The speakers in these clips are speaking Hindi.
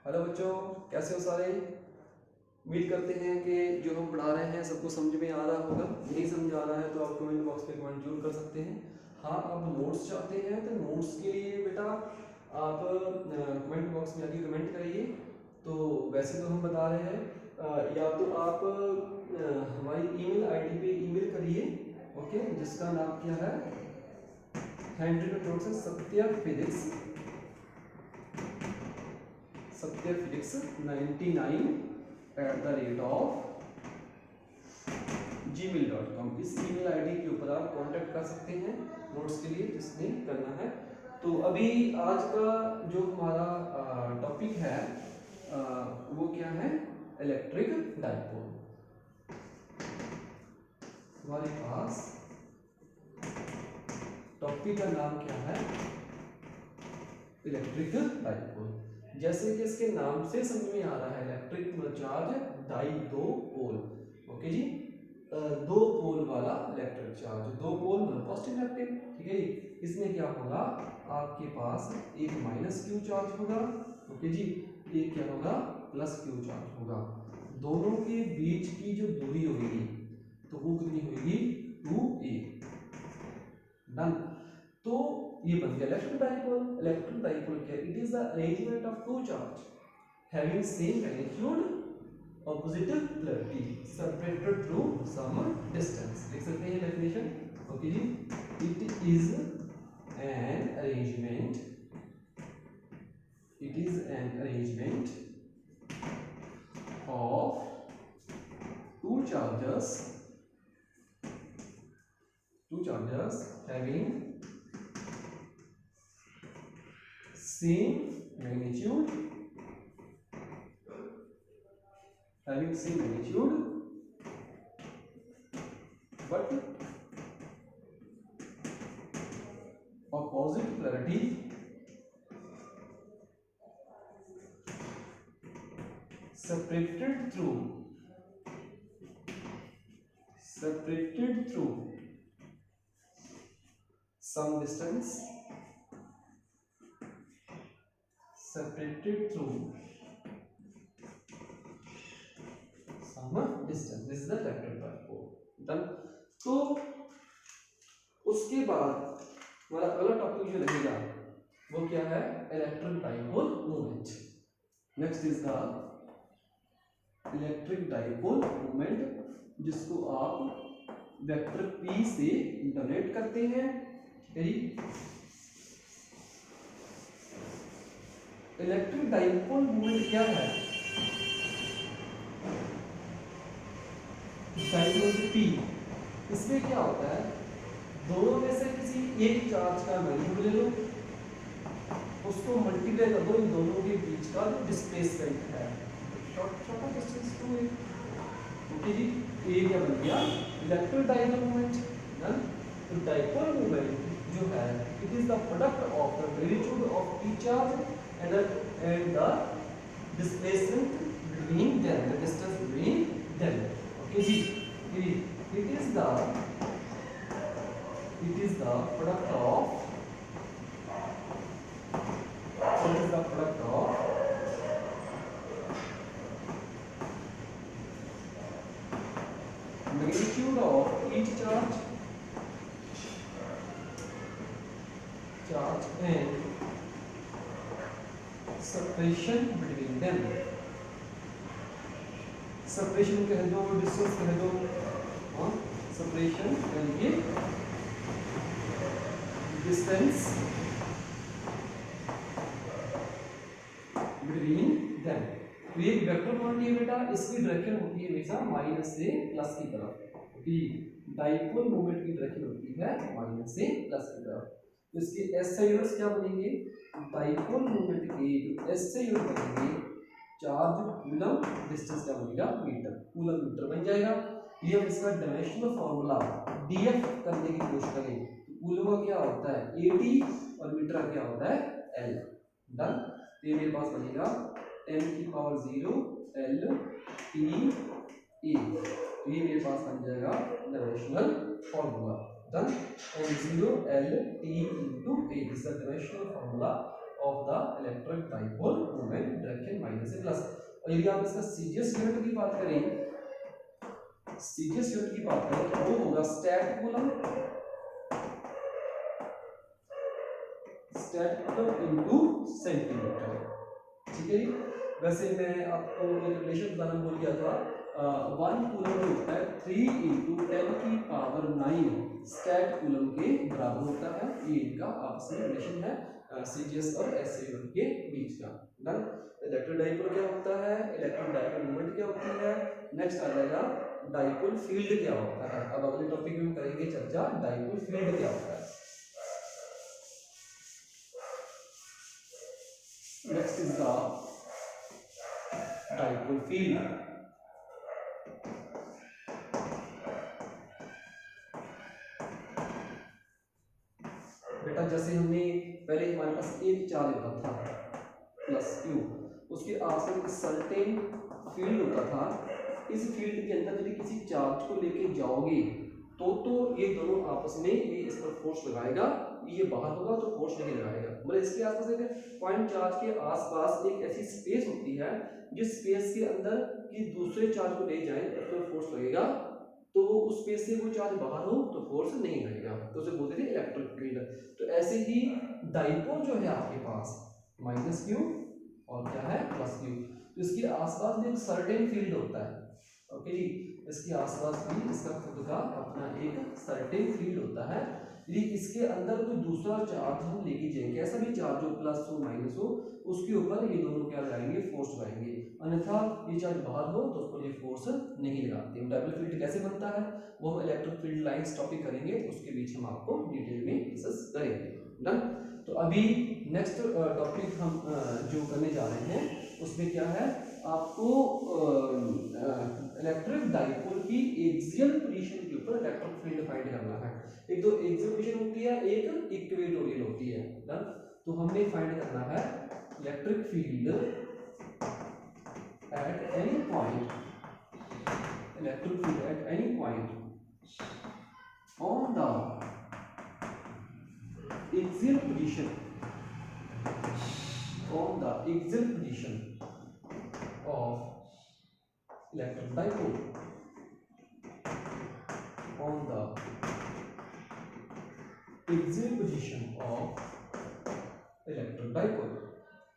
हेलो बच्चों, कैसे हो सारे। उम्मीद करते हैं कि जो हम पढ़ा रहे हैं सबको समझ में आ रहा होगा। नहीं समझ आ रहा है तो आप कमेंट बॉक्स में कमेंट जरूर कर सकते हैं। हाँ, आप नोट्स चाहते हैं तो नोट्स के लिए बेटा आप कमेंट बॉक्स में आके कमेंट करिए। तो वैसे तो हम बता रहे हैं या तो आप हमारी ईमेल आईडी पे ईमेल करिए, ओके, जिसका नाम क्या है, हैंड नोट से सत्य फिजिक्स 99@gmail.com। इस ईमेल आईडी के ऊपर आप कांटेक्ट कर सकते हैं नोट्स के लिए जिसने करना है। तो अभी आज का जो हमारा टॉपिक है वो क्या है, इलेक्ट्रिक डाइपोल। हमारे पास टॉपिक का नाम क्या है, इलेक्ट्रिक डाइपोल। जैसे कि इसके नाम से समझ में आ रहा है, इलेक्ट्रिक चार्ज डाई, दो पोल, ओके जी, दो पोल वाला इलेक्ट्रिक चार्ज, दो पोल मतलब पॉजिटिव नेगेटिव, ठीक है जी। इसमें क्या होगा, आपके पास एक माइनस क्यू चार्ज होगा, ओके जी, एक क्या होगा, प्लस क्यू चार्ज होगा। दोनों के बीच की जो दूरी होगी तो वो कितनी होगी, 2a। डन। तो ये बन गया इलेक्ट्रिक डाइपोल। इलेक्ट्रिक डाइपोल क्या, it is the arrangement of two charge having same magnitude, opposite polarity, separated through some distance। लिख सकते हैं डेफिनेशन, ओके जी। It is an arrangement, it is an arrangement of two charges having same magnitude, but opposite polarity, separated through some distance, separated through some distance। This is the electric dipole। Done। तो उसके बाद हमारा अगला टॉपिक जो रहेगा वो क्या है, electric dipole movement. Next is the electric dipole movement, जिसको आप वेक्टर P से इंटरलेट करते हैं, ठीक है जी। इलेक्ट्रिक डाइपोल मूवमेंट क्या है, डाइपोल P, इसमें क्या होता है, दोनों में से किसी एक चार्ज का वैल्यू ले लो, उसको मल्टीप्लाई कर दो इन दोनों के बीच का जो डिस्प्लेसमेंट है, छोटा डिस्टेंस टू है, ओके जी। ये क्या बन गया, इलेक्ट्रिक डाइपोल मूवमेंट। तो डाइपोल मूवमेंट जो है, it is the product of the magnitude of each charge and the displacement between them, the distance between them, okay जी। It is the product of magnitude of each charge and separation between them। separation कह दो, distance कह दो, हाँ, separation यानी कि distance between them। तो ये वेक्टर क्वांटिटी है बेटा, इसकी डायरेक्शन होती है हमेशा माइनस से प्लस की तरफ, कि डाइपोल मूवमेंट की डायरेक्शन होती है माइनस से प्लस की तरफ। तो इसके एस से यूनिट्स क्या बनेंगे, डाइपोल मूवमेंट के जो एस से यूनिट बनेंगे, चार्ज कूलम, डिस्टेंस क्या बनेगा, मीटर, कूलम मीटर बन जाएगा। ये हम इसका डायमेंशनल फार्मूला डीएफ करने की कोशिश करें, कूलम का क्या होता है AD और मीटर का क्या होता है L। डन। तो ये मेरे पास बनेगा 10⁻�0 L T E। तो ये मेरे पास बन जाएगा dimensional formula. Done. 0 L T into A, this is the dimensional formula of the electric dipole moment, direction minus से प्लस। और यदि आप इसका सीजीएस यूनिट की बात करें, सीजीएस यूनिट की बात करें तो वो होगा स्टैट कूलम इनटू सेंटीमीटर। ठीक है जी। वैसे मैं आपको एक रिलेशन बताना भूल गया था, 1 कूलम जो होता है 3 × 10⁹ स्टैट कूलम के बराबर होता है। ये इनका आपस में रिलेशन है सीजीएस और एसआई यूनिट के बीच का। डन। इलेक्ट्रिक डाइपोल क्या होता है, इलेक्ट्रिक डाइपोल मोमेंट क्या होती है, नेक्स्ट आ जाएगा डाइपोल फील्ड क्या होता है। अब अगले टॉपिक में करेंगे चर्चा डाइपोल फील्ड क्या होता है। Next is the dipole field. बेटा जैसे हमने पहले हमारे पास एक चार्ज होता था प्लस क्यू, उसके आसपास एक सर्टेन फील्ड होता था। इस फील्ड के अंदर यदि किसी चार्ज को लेके जाओगे तो ये दोनों आपस में ये इस पर फोर्स लगाएगा, ये बाहर होगा तो फोर्स नहीं लगाएगा। मतलब इसके आसपास एक पॉइंट चार्ज के आसपास एक ऐसी स्पेस होती है जिस स्पेस के अंदर कि दूसरे चार्ज को ले जाए उस पर फोर्स लगेगा, तो उस स्पेस से वो चार्ज बाहर हो तो फोर्स नहीं लगेगा, तो उसे बोलते थे इलेक्ट्रिक फील्ड। तो ऐसे ही डाइपोल जो है आपके पास माइनस क्यू और क्या है प्लस क्यू, तो इसके आसपास भी एक सर्टेन फील्ड होता है। ओके जी, इसके आसपास भी इसका खुद का अपना एक सर्टेन फील्ड होता है। यदि इसके अंदर कोई दूसरा चार्ज हम लेके जाएंगे, ऐसा भी चार्ज हो प्लस हो माइनस हो, उसके ऊपर ये दोनों क्या लगाएंगे फोर्स लगाएंगे, अन्यथा ये चार्ज बाहर हो तो उस पर ये फोर्स नहीं लगाते। डाइपोल फील्ड कैसे बनता है वो हम इलेक्ट्रिक फील्ड लाइंस टॉपिक करेंगे, उसके बीच हम आपको डिटेल में डिस्कस करेंगे। डन। तो अभी नेक्स्ट टॉपिक हम जो करने जा रहे हैं उसमें क्या है, आपको इलेक्ट्रिक डाइपोल की एक्सियल पोजीशन के ऊपर इलेक्ट्रिक फील्ड फाइंड करना है। एक तो एक्सियल पोजीशन होती है, एक इक्वेटोरियल होती है। डन। तो हमने फाइंड करना है electric field at any point, electric field at any point on the axial position, on the axial position of electric dipole, on the axial position of electric dipole।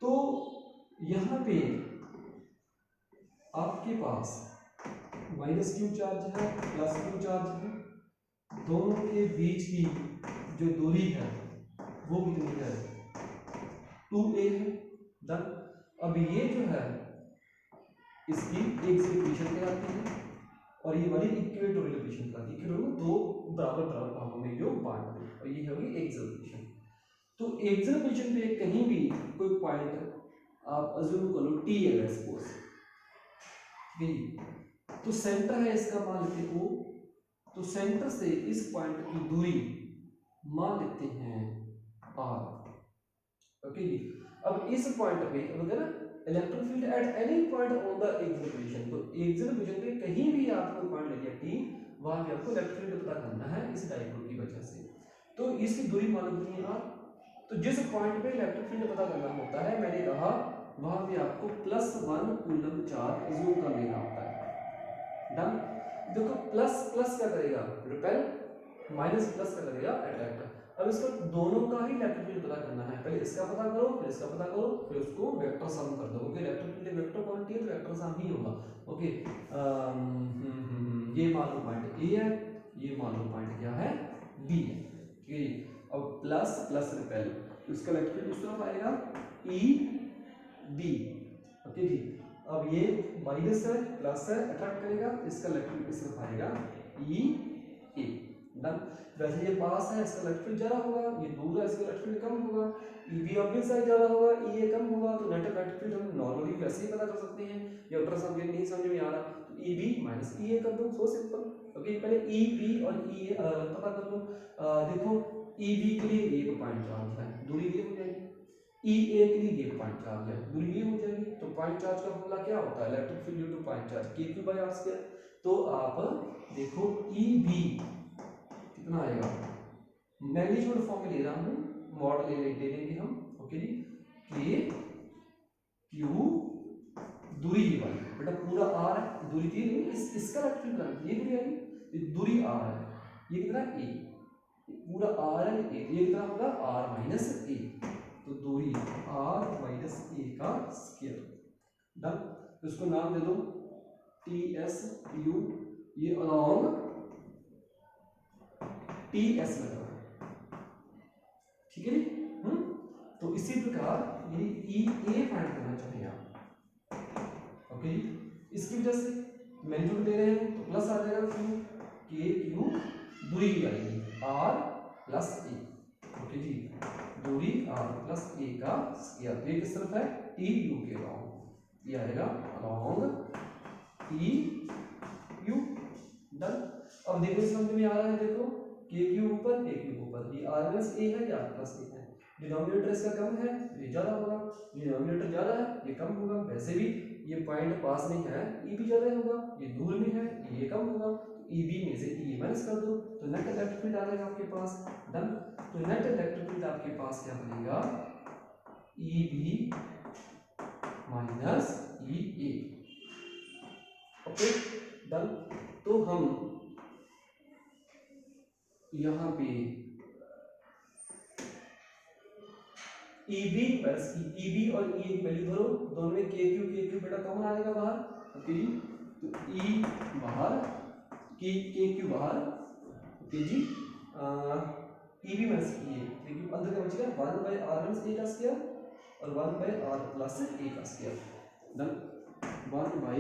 तो यहाँ पे आपके पास माइनस क्यू चार्ज है प्लस क्यू चार्ज है, दोनों के बीच की जो दूरी है वो कितनी है 2a है। डन। अब ये जो है इसकी एक्सियल पोजीशन कहलाती है और ये वाली इक्वेटोरियल पोजीशन कहलाती है। इक्वेटोरियल दो बराबर बराबर भागों में जो बांट दें, और ये होगी एक्सियल पोजीशन। तो एक्सियल पोजीशन पे कहीं भी कोई पॉइंट आप अज्यूम कर लो टी है सपोज, ठीक है, तो सेंटर है इसका मान लेते हो, तो सेंटर से इस पॉइंट की दूरी मान लेते हैं r। ओके जी। अब इस पॉइंट पे अगर electric field at any point on the axial position, तो एक्सियल पोजीशन पे कहीं भी आपको पॉइंट ले लिया टी, वहां पे आपको इलेक्ट्रिक फील्ड पता करना है इस डाइपोल की वजह से। तो इसकी दूरी मालूम नहीं है आप, तो जिस पॉइंट पे इलेक्ट्रिक फील्ड पता करना होता है, मैंने कहा वहां पे आपको +1 कूलम चार्ज अज्यूम कर लेना होता है। डन। देखो प्लस प्लस क्या करेगा रिपेल, माइनस प्लस क्या करेगा अट्रैक्ट। अब इसको दोनों का ही इलेक्ट्रिक फील्ड पता करना है, पहले इसका पता करो फिर इसका पता करो फिर उसको वेक्टर सम कर दो, क्योंकि इलेक्ट्रिक फील्ड वेक्टर क्वांटिटी है तो वेक्टर सम ही होगा। ओके। ये मान लो पॉइंट ए है, ये मान लो पॉइंट क्या है बी है, ठीक है। अब प्लस प्लस रिपेल, इसका इलेक्ट्रिक फील्ड उस तरफ आएगा ई बी। ओके जी। अब ये माइनस है प्लस है, अट्रैक्ट करेगा, इसका इलेक्ट्रिक फील्ड इस तरफ आएगा ई ए। डन। वैसे ये पास है इसका इलेक्ट्रिक फील्ड ज्यादा होगा, ये दूर है इसका इलेक्ट्रिक फील्ड कम होगा, ईबी ऑपोजिट साइड ज्यादा होगा, ईए कम होगा, तो नेट इलेक्ट्रिक फील्ड हम नॉर्मली वैसे ही पता कर सकते हैं। ये अल्ट्रासाउंड ये नहीं समझ में आ रहा तो ईबी माइनस ईए कर दो, सो सिंपल। ओके, पहले ईबी और ईए पता कर लो। देखो ईबी के लिए एक पॉइंट चार्ज है, दूरी ये हो जाएगी, ईए के लिए एक पॉइंट चार्ज है, दूरी ये हो जाएगी। तो पॉइंट चार्ज का फॉर्मूला क्या होता है, electric field due two point charge q/r²। तो आप देखो ईबी कितना आएगा, मैग्नीट्यूड फॉर्म में ले रहा हूं, मॉड ले लेंगे हम। ओके जी, के क्यू दूरी ही वाली बेटा, पूरा आर है, दूरी थी नहीं, इसका इलेक्ट्रिक फील्ड ये दूरी आई, ये दूरी आर है, ये कितना ए, पूरा आर है, ये कितना होगा आर माइनस ए, तो दूरी आर माइनस ए का स्क्वायर। डन। तो इसको नाम दे दो टी एस यू, ये अलॉन्ग टी एस लगा, ठीक है जी। तो इसी प्रकार ये ई ए फाइंड करना चाहिए आप, ओके जी। इसकी वजह से मैग्नीट्यूड दे रहे हैं तो प्लस आ जाएगा क्यू, के क्यू दूरी भी आएगी आर प्लस ए, ओके जी, दूरी आर प्लस ए का स्क्वायर। ये किस तरफ है, टी यू के अलॉन्ग, ये आएगा अलॉन्ग टी यू। डन। अब देखो समझ में आ रहा है, देखो के क्यू ऊपर ए क्यू ऊपर, ये आर माइनस ए है या प्लस ए है, डिनोमिनेटर इसका कम है ये ज्यादा होगा, डिनोमिनेटर ज्यादा है ये कम होगा, वैसे भी ये पॉइंट पास नहीं है, ई भी ज्यादा होगा, ये दूर में है ये कम होगा, तो ई बी में से ई माइनस कर दो तो नेट इलेक्ट्रिक फील्ड आ जाएगा आपके पास। डन। तो नेट इलेक्ट्रिक फील्ड आपके पास क्या बनेगा, ई बी माइनस ई ए, ओके। डन। तो हम यहाँ पे EB प्लस EB और E की वैल्यू धरो, दोनों में KQ बेटा कॉमन आएगा बाहर, ओके जी। तो E बाहर, KQ बाहर, ओके जी। EB माइनस EA, देखिए अंदर क्या बचेगा 1 बाय r माइनस a का स्क्वायर और 1 बाय r प्लस a का square. Done. 1 by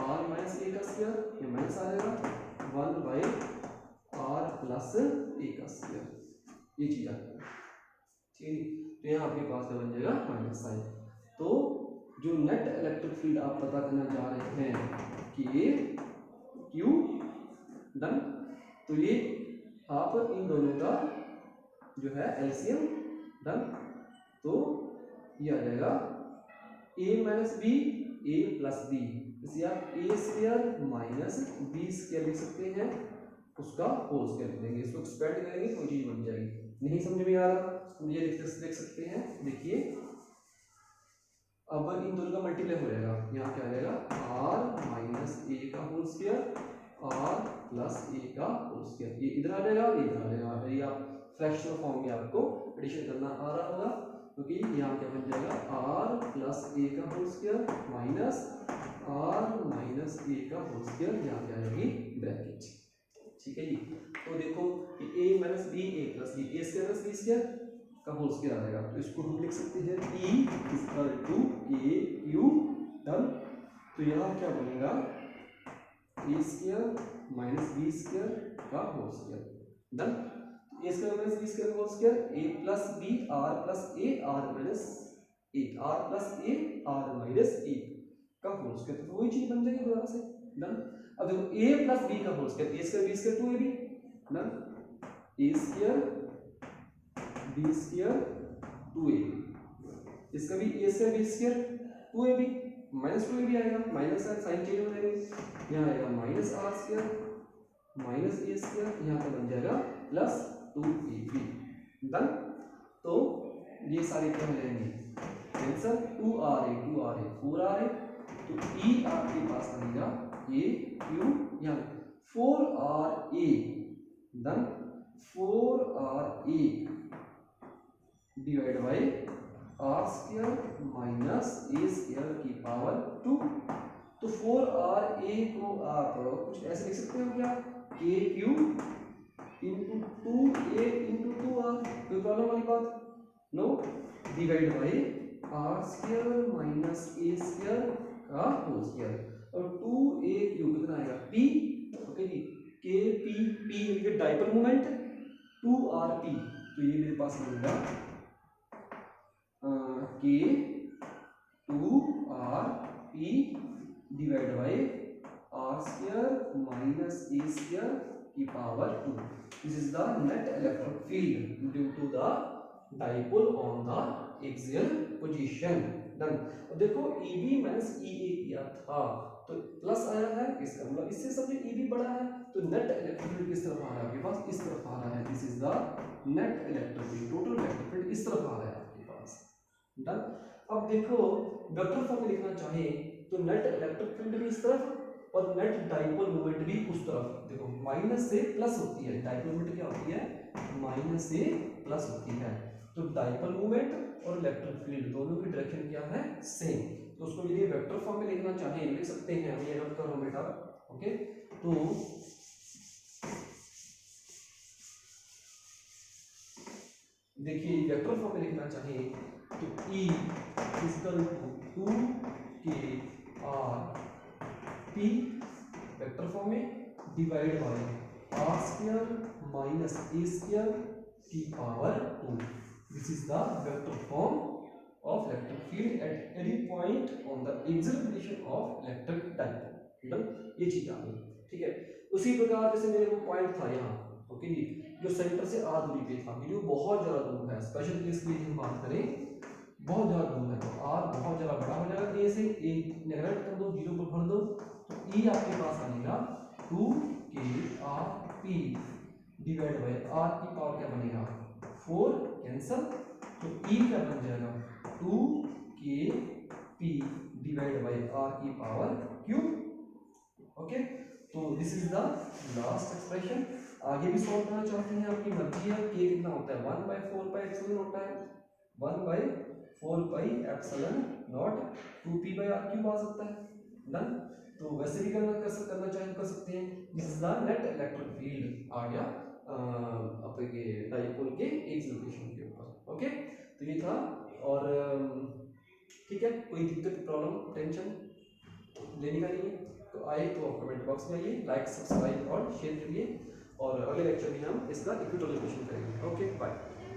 r minus a का स्क्वायर, ये माइनस आ जाएगा 1 बाय r प्लस a का स्क्वायर, ये चीज आ जाएगी, ठीक। तो यहाँ आपके पास क्या बन जाएगा माइनस साइन। तो जो नेट इलेक्ट्रिक फील्ड आप पता करना चाह रहे हैं कि ये क्यू, डन, तो ये आप इन दोनों का जो है एलसीएम, डन, तो ये आ जाएगा ए minus b a plus B, इसे आप ए स्क्वायर माइनस बी स्क्वायर लिख सकते हैं, उसका होल स्क्वायर लिख देंगे, इसको एक्सपेंड करेंगे तो चीज बन जाएगी। नहीं समझ में आ रहा हम ये देख सकते हैं, देखिए अब इन दोनों का मल्टीप्लाई हो जाएगा, यहाँ क्या आ जाएगा r माइनस ए का whole square r plus a का होल स्क्वायर, ये इधर आ जाएगा ये इधर आ जाएगा, ये आप फ्रैक्शनल फॉर्म में आपको एडिशन करना आ रहा होगा, क्योंकि यहाँ क्या बन जाएगा r प्लस ए का whole square minus r minus a का होल स्क्वायर, यहाँ क्या आएगी ब्रैकेट, ठीक है जी। तो देखो a minus b a plus b, a square plus b square का होल स्क्वायर आ जाएगा, तो इसको हम लिख सकते हैं E equal to a q. Done. तो यहाँ क्या बनेगा a square minus b square का whole square. Done. A square minus b square का whole square, a plus b r plus a r minus a, r plus a r minus a का होल स्क्वायर, तो वही चीज बन जाएगी दोबारा से। डन। अब देखो ए प्लस बी का whole square, a square b square 2ab, done, a square b square 2ab, इसका भी a square b square 2ab minus 2ab आएगा, माइनस का साइन चेंज हो जाएगा, यहाँ आएगा माइनस आर स्क्वायर माइनस ए स्क्वायर, यहाँ पे बन जाएगा प्लस 2ab। डन। तो ये सारे क्या हो जाएंगे आंसर 2ra 4ra, तो E आपके पास बनेगा ए क्यू, यहाँ 4ra, done, 4ra divide by are square minus A square की पावर 2। तो 4ra को आप कुछ ऐसे लिख सकते हो क्या, के Q into 2a into 2r, कोई प्रॉब्लम वाली बात no, divide by are square minus A square का होल स्क्वायर, और 2a क्यू कितना आएगा p, ओके जी, के P P dipole moment 2rp, तो ये मेरे पास बनेगा के 2rp divide by are square minus A square की power 2, this is the net electric field due to the dipole on the axial position. Done. अब देखो EB माइनस EA किया था तो प्लस आया है, इसका मतलब इससे सबसे EB बड़ा है, तो नेट इलेक्ट्रिक फील्ड किस तरफ आ रहा है आपके पास, इस तरफ आ रहा है, this is the net electric field, total electric field इस तरफ आ रहा है आपके पास। डन। अब देखो वेक्टर फॉर्म में लिखना चाहे तो नेट इलेक्ट्रिक फील्ड भी इस तरफ और नेट डाइपोल मोमेंट भी उस तरफ। देखो माइनस से प्लस होती है, डाइपोल मोमेंट क्या होती है, माइनस से प्लस होती है। तो डाइपोल मोमेंट और इलेक्ट्रिक फील्ड दोनों की डायरेक्शन क्या है, सेम। तो उसको यदि वेक्टर फॉर्म में लिखना चाहें लिख सकते हैं, ये नोट करो बेटा। ओके, तो देखिए वेक्टर फॉर्म में लिखना चाहिए तो E equal to 2KRP vector form में divide by R square minus A square की power 2। This is the vector form of electric field at any point on the axial position of electric dipole. ये चीज आ गई, ठीक है। उसी प्रकार जैसे मेरे को पॉइंट था यहाँ, ओके जी, जो सेंटर से r दूरी पे था, वीडियो बहुत ज़्यादा दूर है, स्पेशल केस की हम बात करें बहुत ज़्यादा दूर है तो r बहुत ज़्यादा बड़ा हो जाएगा, a से a नेगलेक्ट कर दो, 0 पर भर दो, तो e आपके पास आएगा 2KRP डिवाइड बाय r की पावर क्या बनेगा 4, कैंसल, तो e क्या बन जाएगा 2KP डिवाइड बाय r की पावर q। ओके, तो this is the last expression. आगे भी सॉल्व करना चाहते हैं, आपकी मर्जी है। k कितना होता है 1/4 पाई एप्सिलॉन होता है, 1/4 pi epsilon naught 2p/r cube आ सकता है। डन। तो वैसे भी करना चाहे कर सकते हैं। This is the net electric field आ गया आपके डाइपोल के एक लोकेशन के ऊपर। ओके, तो ये था। और ठीक है, कोई दिक्कत प्रॉब्लम टेंशन लेने का नहीं है तो आए तो कमेंट बॉक्स में आइए, लाइक सब्सक्राइब और शेयर करिए, और अगले लेक्चर में हम इसका इक्विटोरियल क्वेश्चन करेंगे। Okay, bye.